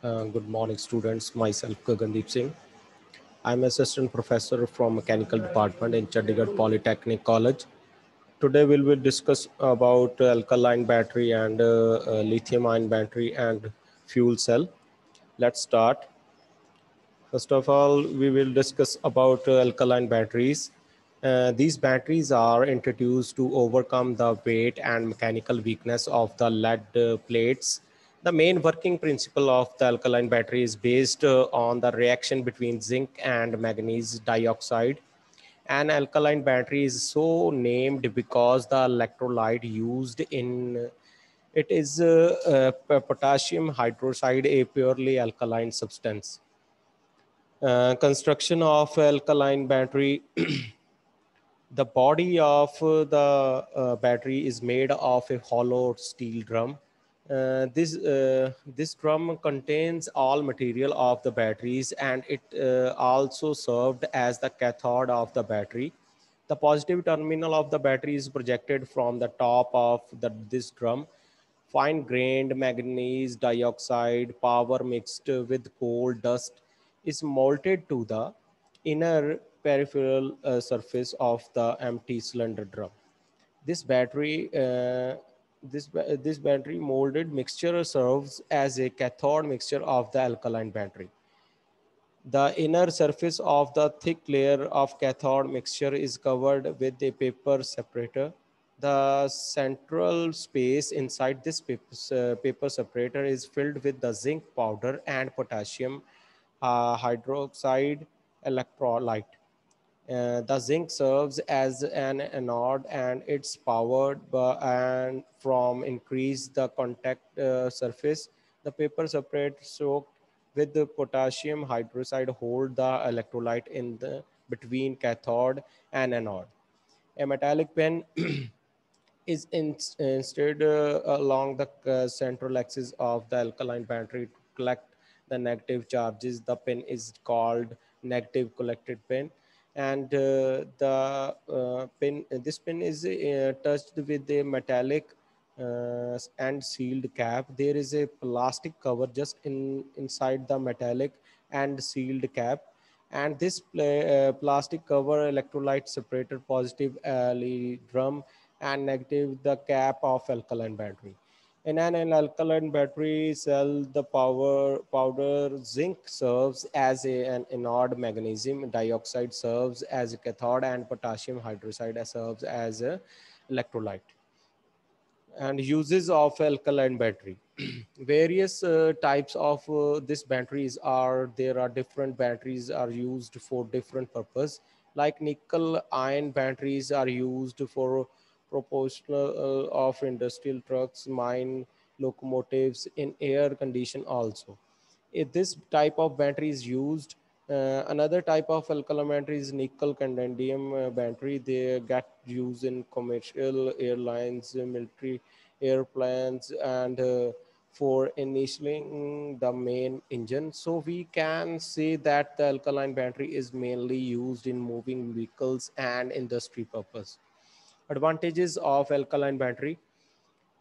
Good morning, students. Myself, Gagandeep Singh. I'm assistant professor from mechanical department in Chandigarh Polytechnic College. Today, we will discuss about alkaline battery and lithium-ion battery and fuel cell. Let's start. First of all, we will discuss about alkaline batteries. These batteries are introduced to overcome the weight and mechanical weakness of the lead plates. The main working principle of the alkaline battery is based on the reaction between zinc and manganese dioxide. An alkaline battery is so named because the electrolyte used in it is potassium hydroxide, a purely alkaline substance. Construction of alkaline battery. The body of the battery is made of a hollow steel drum. This drum contains all material of the batteries, and it also served as the cathode of the battery. The positive terminal of the battery is projected from the top of this drum. Fine grained manganese dioxide power mixed with coal dust is melted to the inner peripheral surface of the empty cylinder drum. This battery, this battery molded mixture serves as a cathode mixture of the alkaline battery. The inner surface of the thick layer of cathode mixture is covered with a paper separator. The central space inside this paper separator is filled with the zinc powder and potassium hydroxide electrolyte. The zinc serves as an anode, and it's powered by, and from increase the contact surface. The paper separate soaked with the potassium hydroxide hold the electrolyte in the between cathode and anode. A metallic pen instead along the central axis of the alkaline battery to collect the negative charges. The pin is called negative collected pin, and this pin is touched with a metallic and sealed cap. There is a plastic cover just inside the metallic and sealed cap, and this plastic cover electrolyte separator positive drum and negative the cap of alkaline battery. In an alkaline battery cell, the powder zinc serves as an anode, magnesium dioxide serves as a cathode, and potassium hydroxide serves as a electrolyte. And uses of alkaline battery. Various types of this batteries are there are different batteries are used for different purpose, like nickel ion batteries are used for propulsion of industrial trucks, mine locomotives, in air condition also. If this type of battery is used, another type of alkaline battery is nickel cadmium battery. They get used in commercial airlines, military airplanes, and for initialing the main engine. So we can say that the alkaline battery is mainly used in moving vehicles and industry purpose. Advantages of alkaline battery: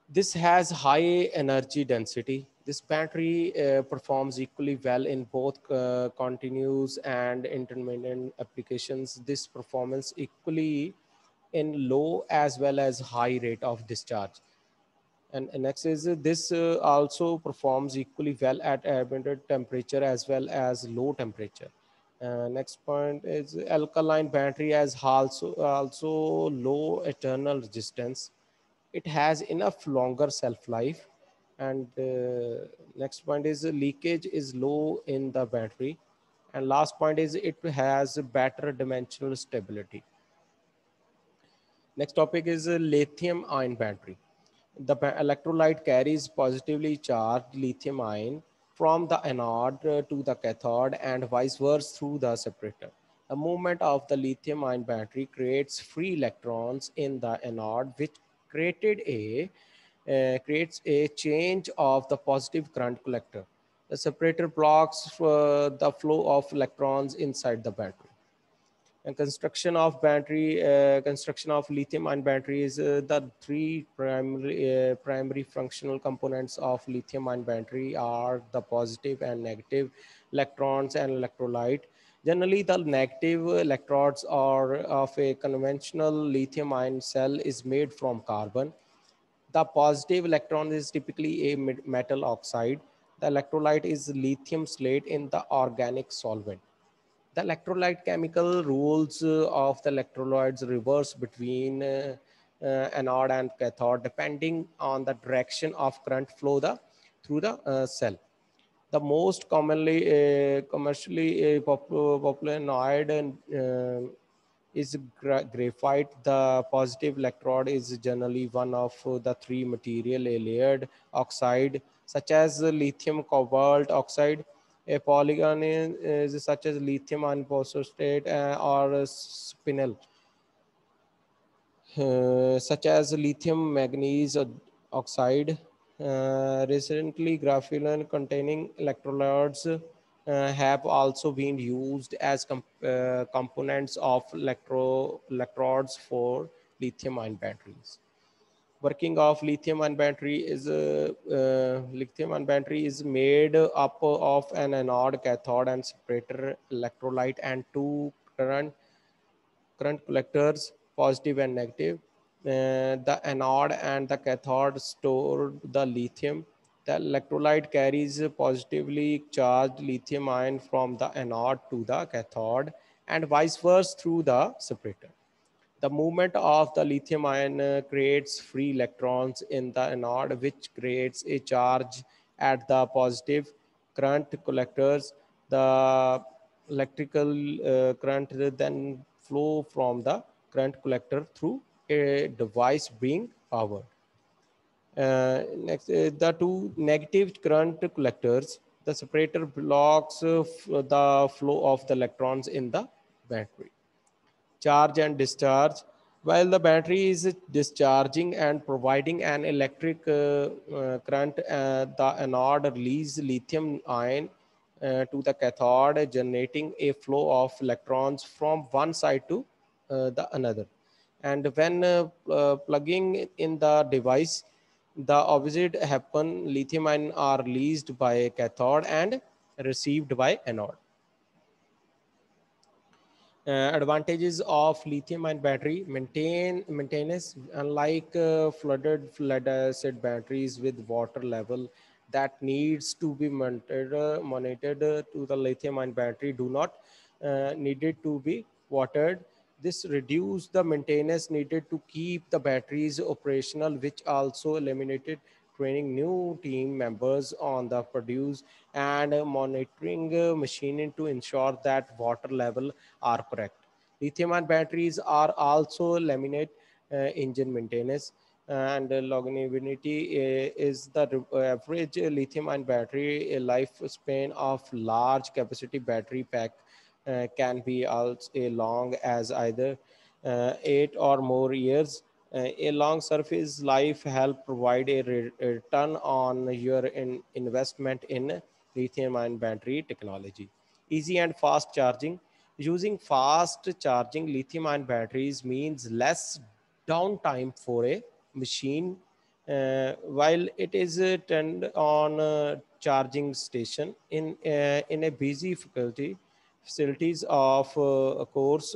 this has high energy density. This battery performs equally well in both continuous and intermittent applications. This performance equally in low as well as high rate of discharge. And next is this also performs equally well at ambient temperature as well as low temperature. Next point is alkaline battery has also low eternal resistance. It has enough longer shelf life. And next point is leakage is low in the battery. And last point is it has better dimensional stability. Next topic is lithium ion battery. The electrolyte carries positively charged lithium ion from the anode to the cathode and vice versa through the separator. The movement of the lithium ion battery creates free electrons in the anode, which creates a change of the positive current collector. The separator blocks the flow of electrons inside the battery. And construction of lithium ion batteries, the three primary functional components of lithium ion battery are the positive and negative electrons and electrolyte. Generally, the negative electrodes are of a conventional lithium ion cell is made from carbon. The positive electron is typically a metal oxide. The electrolyte is lithium slate in the organic solvent. The electrolyte chemical rules of the electrolytes reverse between anode and cathode depending on the direction of current flow through the cell. The most commonly commercially popular anode is graphite. The positive electrode is generally one of the three material, a layered oxide such as lithium cobalt oxide, a polygon is such as lithium iron phosphate or spinel such as lithium manganese oxide. Recently, graphene containing electrolytes have also been used as components of electrodes for lithium ion batteries. Working of lithium ion battery is made up of an anode, cathode, and separator electrolyte and two current collectors, positive and negative. The anode and the cathode store the lithium. The electrolyte carries positively charged lithium ion from the anode to the cathode and vice versa through the separator. The movement of the lithium ion creates free electrons in the anode, which creates a charge at the positive current collectors. The electrical current then flow from the current collector through a device being powered. Next, the two negative current collectors, the separator blocks the flow of the electrons in the battery. Charge and discharge. While the battery is discharging and providing an electric current, the anode releases lithium ion to the cathode, generating a flow of electrons from one side to the another. And when plugging in the device, the opposite happen. Lithium ion are released by cathode and received by anode. Advantages of lithium ion battery: maintenance. Unlike flooded lead acid batteries with water level that needs to be monitored to the lithium ion battery do not needed to be watered. This reduced the maintenance needed to keep the batteries operational, which also eliminated training new team members on the produce and monitoring machining to ensure that water level are correct. Lithium-ion batteries are also laminate engine maintenance, and longevity is the average lithium-ion battery lifespan of large capacity battery pack can be also a long as either 8 or more years. A long surface life help provide a return on your investment in lithium-ion battery technology. Easy and fast charging. Using fast charging lithium-ion batteries means less downtime for a machine while it is turned on charging station in a busy facilities of course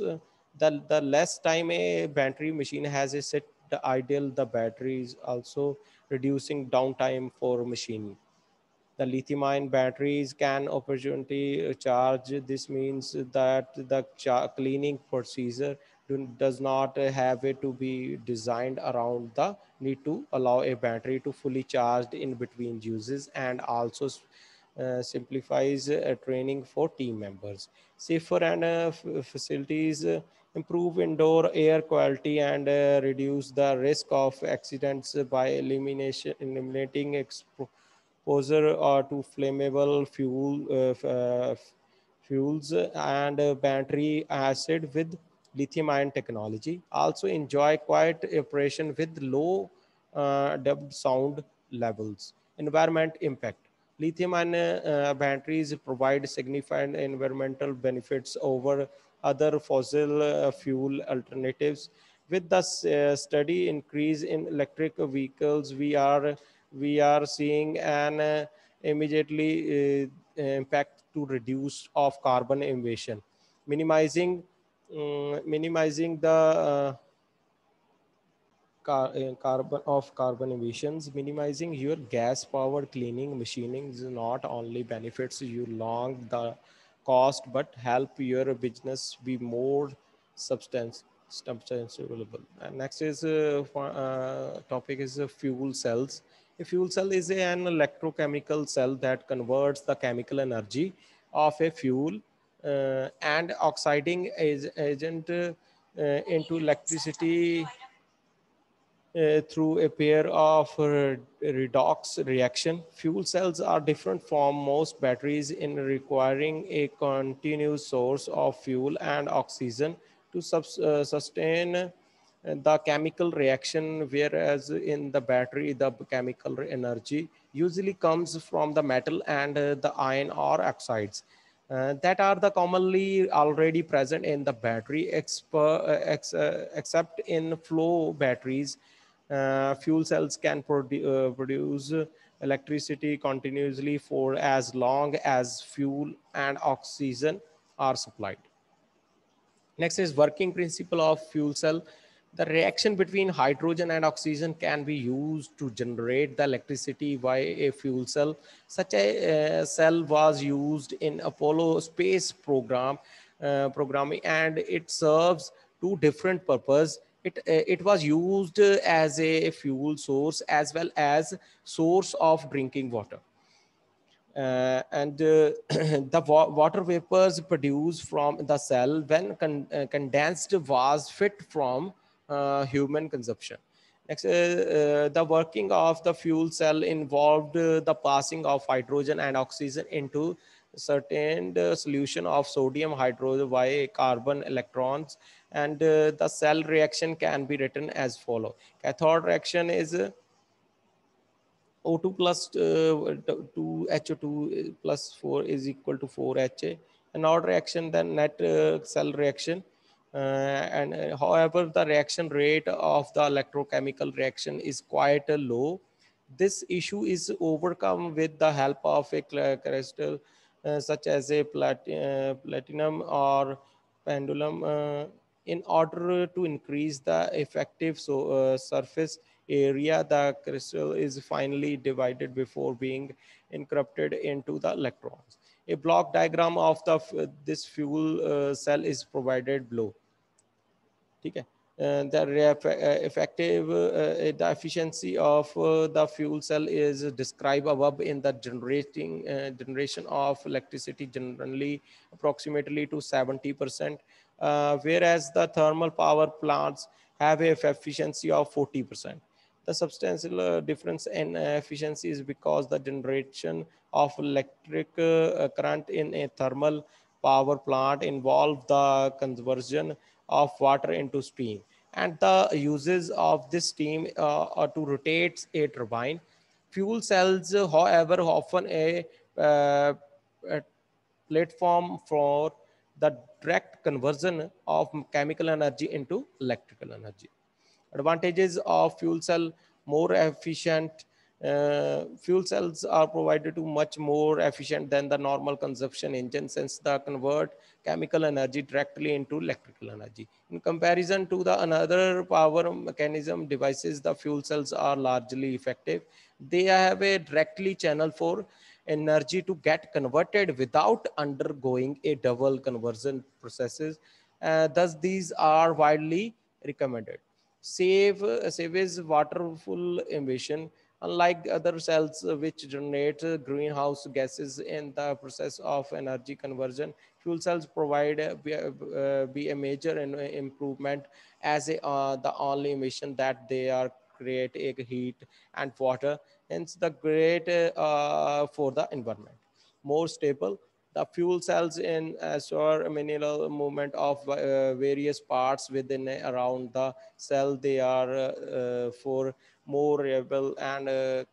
the less time a battery machine has a set the ideal the batteries also reducing downtime for machine. The lithium ion batteries can opportunity charge. This means that the cleaning procedure does not have it to be designed around the need to allow a battery to fully charged in between uses and also simplifies training for team members. Safer and facilities improve indoor air quality and reduce the risk of accidents by eliminating exposure to flammable fuels and battery acid with lithium ion technology. Also enjoy quiet operation with low dubbed sound levels. Environment impact. Lithium ion batteries provide significant environmental benefits over other fossil fuel alternatives. With the steady increase in electric vehicles, we are seeing an immediately impact to reduce of carbon emission, minimizing minimizing the carbon emissions. Minimizing your gas powered cleaning machining is not only benefits you long the cost but help your business be more substantiable. And next is topic is fuel cells. A fuel cell is an electrochemical cell that converts the chemical energy of a fuel and oxiding agent into electricity through a pair of redox reaction. Fuel cells are different from most batteries in requiring a continuous source of fuel and oxygen to sustain the chemical reaction, whereas in the battery, the chemical energy usually comes from the metal and the iron or oxides that are the commonly already present in the battery, except in flow batteries. Fuel cells can produce electricity continuously for as long as fuel and oxygen are supplied. Next is working principle of fuel cell. The reaction between hydrogen and oxygen can be used to generate the electricity via a fuel cell. Such a cell was used in Apollo space programming, and it serves two different purposes. It was used as a fuel source as well as source of drinking water. And the water vapors produced from the cell when condensed was fit from human consumption. Next, the working of the fuel cell involved the passing of hydrogen and oxygen into certain solution of sodium hydroxide by carbon electrons, and the cell reaction can be written as follow. Cathode reaction is O2 plus 2 HO2 plus 4 is equal to 4 Ha. Anode reaction, then net cell reaction. And however, the reaction rate of the electrochemical reaction is quite low. This issue is overcome with the help of a crystal such as a platinum or pendulum in order to increase the effective surface area. The crystal is finally divided before being encrypted into the electrons. A block diagram of this fuel cell is provided below. Okay. The efficiency of the fuel cell is described above in the generation of electricity generally approximately to 70%, whereas the thermal power plants have a efficiency of 40%. The substantial difference in efficiency is because the generation of electric current in a thermal power plant involve the conversion of water into steam, and the uses of this steam are to rotate a turbine. Fuel cells, however, often a platform for the direct conversion of chemical energy into electrical energy. Advantages of fuel cell: more efficient. Fuel cells are provided to much more efficient than the normal consumption engine, since they convert chemical energy directly into electrical energy. In comparison to the another power mechanism devices, the fuel cells are largely effective. They have a directly channel for energy to get converted without undergoing a double conversion processes. Thus, these are widely recommended. Saves waterful emission. Unlike other cells which generate greenhouse gases in the process of energy conversion, fuel cells provide be a major improvement, as the only emission that they are create a heat and water, hence the great for the environment. More stable. The fuel cells in assure mineral movement of various parts within around the cell. They are for more reliable and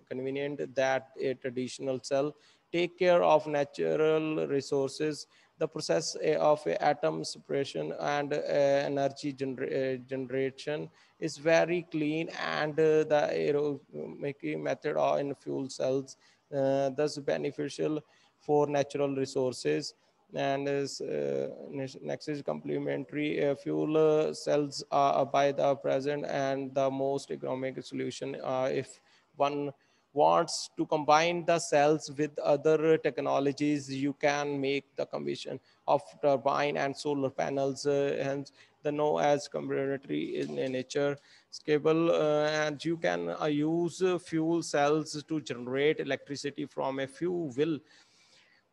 convenient that a traditional cell. Take care of natural resources. The process of atom separation and energy generation is very clean, and the making method in fuel cells thus beneficial for natural resources. And next is complementary fuel cells are by the present and the most economic solution. If one wants to combine the cells with other technologies, you can make the combination of turbine and solar panels, hence the know as complementary in nature, stable, and you can use fuel cells to generate electricity from a few will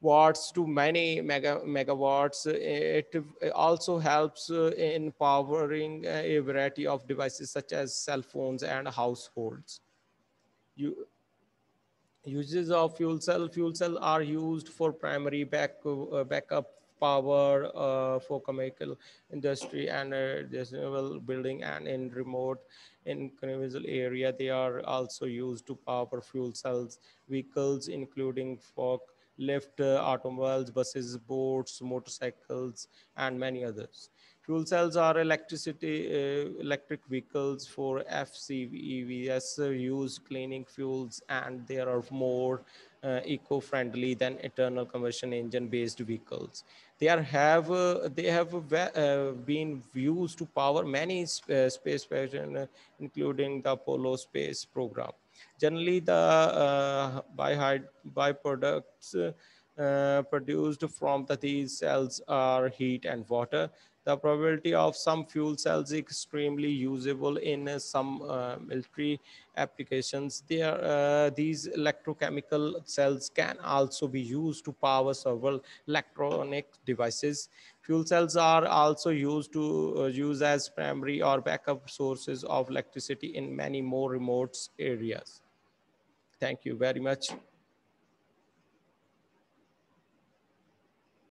watts to many megawatts. It also helps in powering a variety of devices such as cell phones and households. You, uses of fuel cell are used for primary backup power for chemical industry and residential building, and in remote incremental area they are also used to power fuel cells vehicles including forklift, automobiles, buses, boats, motorcycles, and many others. Fuel cells are electric vehicles for FCEVs use cleaning fuels, and they are more eco-friendly than internal combustion engine based vehicles. They have been used to power many space missions, including the Apollo space program. Generally, the byproducts produced from these cells are heat and water. The probability of some fuel cells is extremely usable in some military applications. These electrochemical cells can also be used to power several electronic devices. Fuel cells are also used to use as primary or backup sources of electricity in many more remote areas. Thank you very much.